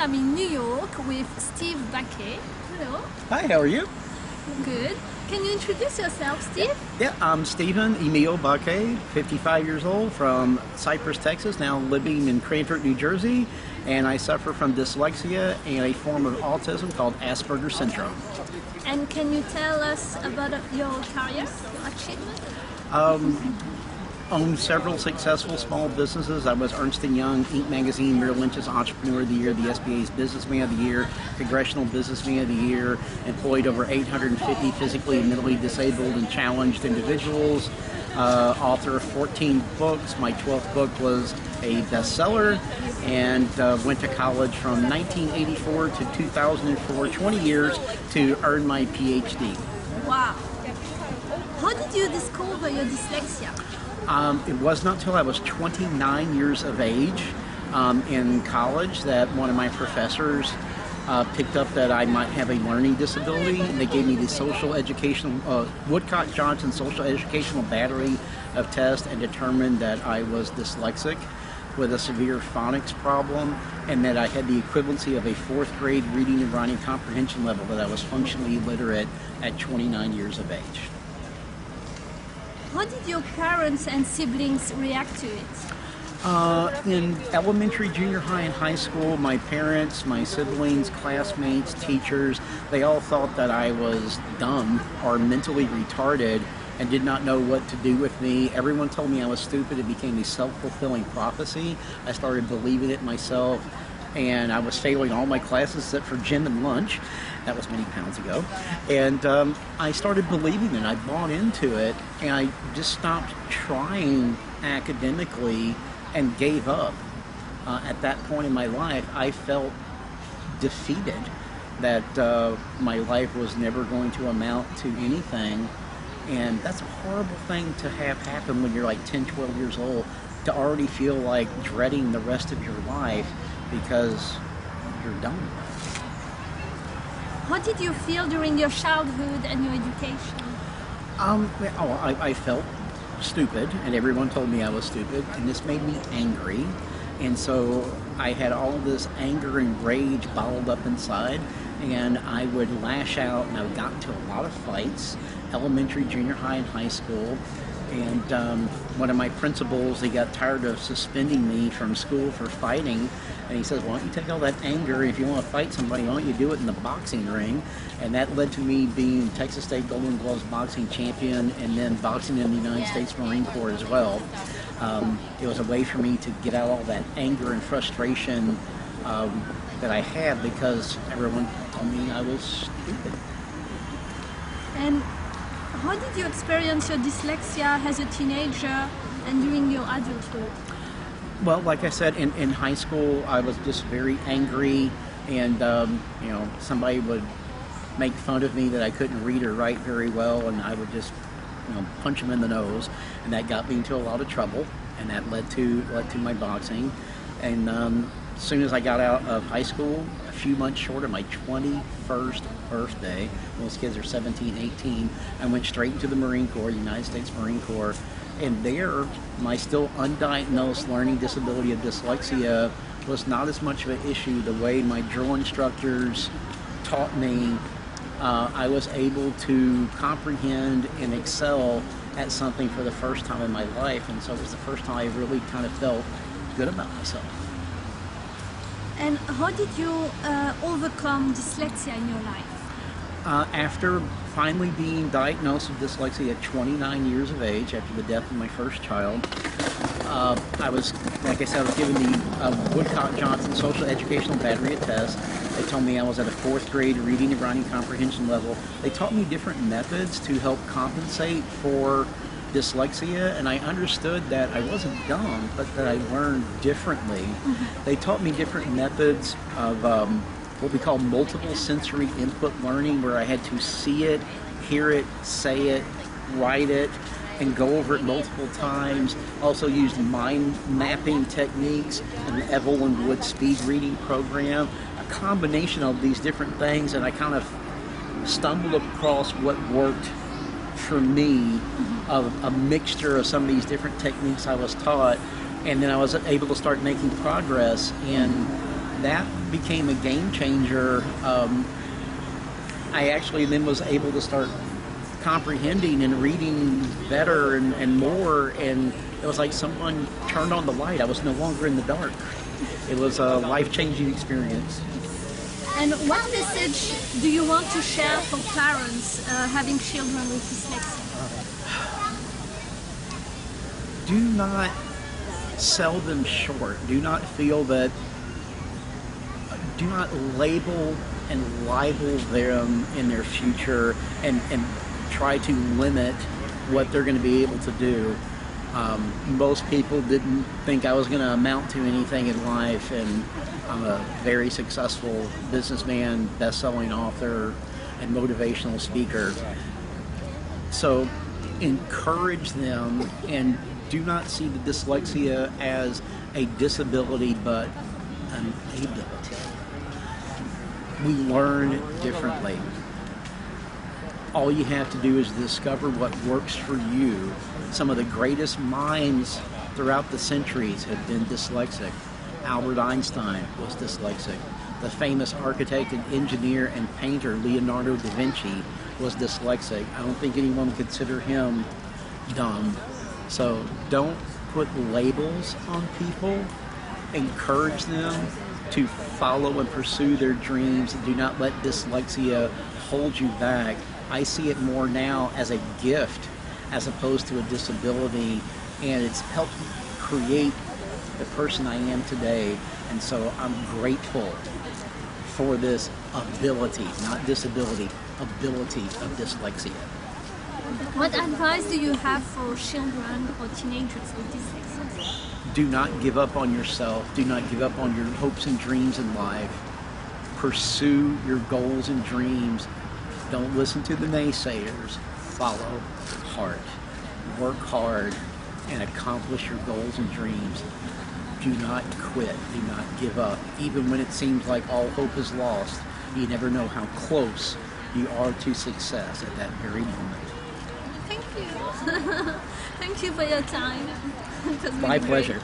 I'm in New York with Stephen Bacque. Hello. Hi, how are you? Good. Can you introduce yourself, Steve? Yeah, I'm Stephen Emil Bacque, 55 years old, from Cypress, Texas, now living in Cranford, New Jersey, and I suffer from dyslexia and a form of autism called Asperger's syndrome. And can you tell us about your career, your achievement? Owned several successful small businesses. I was Ernst & Young, Inc. Magazine, Merrill Lynch's Entrepreneur of the Year, the SBA's Businessman of the Year, Congressional Businessman of the Year, employed over 850 physically and mentally disabled and challenged individuals, author of 14 books. My 12th book was a bestseller, and went to college from 1984 to 2004, 20 years, to earn my PhD. Wow. How did you discover your dyslexia? It was not until I was 29 years of age in college that one of my professors picked up that I might have a learning disability. They gave me the social educational, Woodcock-Johnson social educational battery of tests and determined that I was dyslexic with a severe phonics problem, and that I had the equivalency of a 4th grade reading and writing comprehension level, that I was functionally illiterate at 29 years of age. How did your parents and siblings react to it? In elementary, junior high, and high school, my parents, my siblings, classmates, teachers, they all thought that I was dumb or mentally retarded and did not know what to do with me. Everyone told me I was stupid. It became a self-fulfilling prophecy. I started believing it myself, and I was failing all my classes except for gym and lunch. That was many pounds ago. And I started believing it. I bought into it, and I just stopped trying academically and gave up. At that point in my life, I felt defeated that my life was never going to amount to anything. And that's a horrible thing to have happen when you're like 10, 12 years old, to already feel like dreading the rest of your life because you're done. How did you feel during your childhood and your education? I felt stupid, and everyone told me I was stupid, and this made me angry. And so I had all this anger and rage bottled up inside, and I would lash out, and I got into a lot of fights, elementary, junior high, and high school. And one of my principals, he got tired of suspending me from school for fighting, and he says, why don't you take all that anger, if you want to fight somebody, why don't you do it in the boxing ring? And that led to me being Texas State Golden Gloves boxing champion, and then boxing in the United States Marine Corps as well. It was a way for me to get out all that anger and frustration that I had because everyone told me I was stupid. And how did you experience your dyslexia as a teenager and during your adulthood? Well, like I said, in high school, I was just very angry, and you know, somebody would make fun of me that I couldn't read or write very well, and I would just, you know, punch them in the nose, and that got me into a lot of trouble, and that led to my boxing. And as soon as I got out of high school, a few months short of my 21st birthday, those kids are 17, 18, I went straight into the Marine Corps, United States Marine Corps, and there, my still undiagnosed learning disability of dyslexia was not as much of an issue. The way my drill instructors taught me, I was able to comprehend and excel at something for the first time in my life, and so it was the first time I really kind of felt good about myself. And how did you overcome dyslexia in your life? After finally being diagnosed with dyslexia at 29 years of age, after the death of my first child, I was, like I said, I was given the Woodcock-Johnson Social Educational Battery Test. They told me I was at a 4th grade reading and writing comprehension level. They taught me different methods to help compensate for dyslexia, and I understood that I wasn't dumb, but that I learned differently. They taught me different methods of what we call multiple sensory input learning, where I had to see it, hear it, say it, write it, and go over it multiple times. Also used mind mapping techniques and the Evelyn Wood speed reading program. A combination of these different things, and I kind of stumbled across what worked for me, of a mixture of some of these different techniques I was taught, and then I was able to start making progress, and that became a game changer. I actually then was able to start comprehending and reading better and more, and it was like someone turned on the light. I was no longer in the dark. It was a life-changing experience. And what message do you want to share for parents having children with dyslexia? Do not sell them short. Do not feel that, do not label and libel them in their future and try to limit what they're going to be able to do. Most people didn't think I was going to amount to anything in life, and I'm a very successful businessman, best-selling author, and motivational speaker. So encourage them, and do not see the dyslexia as a disability, but an ability. We learn differently. All you have to do is discover what works for you. Some of the greatest minds throughout the centuries have been dyslexic. Albert Einstein was dyslexic. The famous architect and engineer and painter Leonardo da Vinci was dyslexic. I don't think anyone would consider him dumb. So don't put labels on people. Encourage them to follow and pursue their dreams. Do not let dyslexia hold you back. I see it more now as a gift as opposed to a disability, and it's helped create the person I am today. And so I'm grateful for this ability, not disability, ability of dyslexia. What advice do you have for children or teenagers with dyslexia? Do not give up on yourself. Do not give up on your hopes and dreams in life. Pursue your goals and dreams. Don't listen to the naysayers. Follow your heart. Work hard and accomplish your goals and dreams. Do not quit. Do not give up. Even when it seems like all hope is lost, you never know how close you are to success at that very moment. Thank you. Thank you for your time. My pleasure.